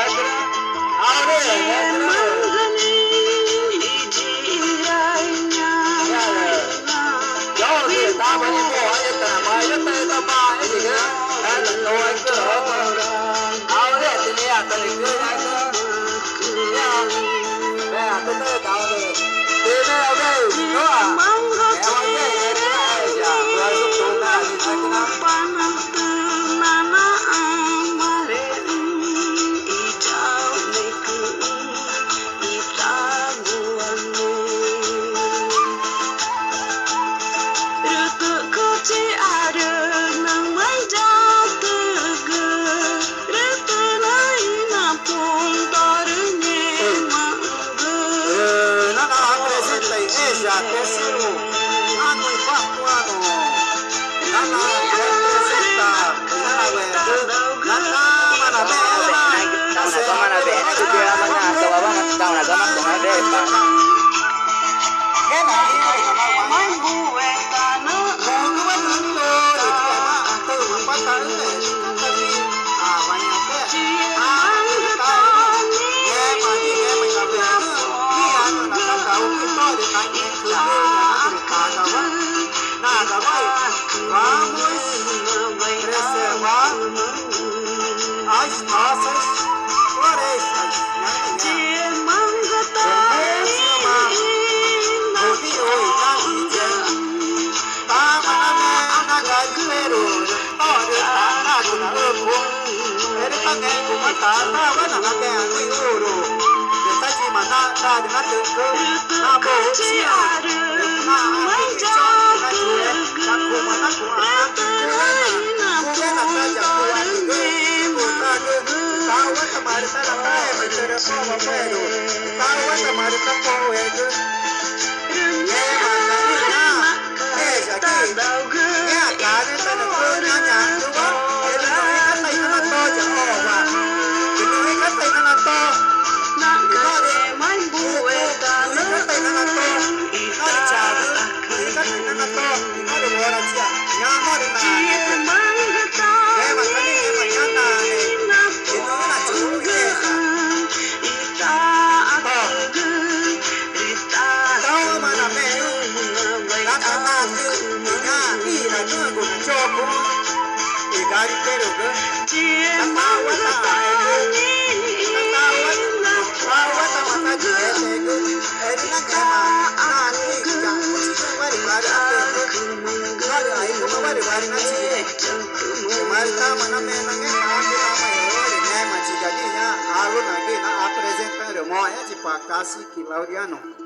เอาเด้ตาบ่นี่บ่ให้ตามาอย่าเตะตามาให้ดิเอาโดนก็เอาเด้ทีนี้ตะลิคือได้ก็เนี่ยแม่ตะเตะตาเลยทีนี้เอาเด้เนาะแม่ว่าเด้อย่าเพื่อสุขตัวหน้านี่ใช่นะterceiro ano em quarto ano Nana representa Nana manabela Nana manabela itu dia mana kawawa kau nak gamak dengan depa Kena ini main buwe tanu buwe nundo itu ama tu patah ni tapi banyak ke tahu kita dengan itu nada vai vamos preservar as nossas florestas ta dengan tengku na bosia na menjadi aku mana ku aku na saja ku aku tahu tamari tala kai menjadi apa pedo tahu tamari tapo ego ye mana ni jadi ya kan tana ku nanya dua itu ni kata itu to jawa itu ni kata itu to Kasih Claudiano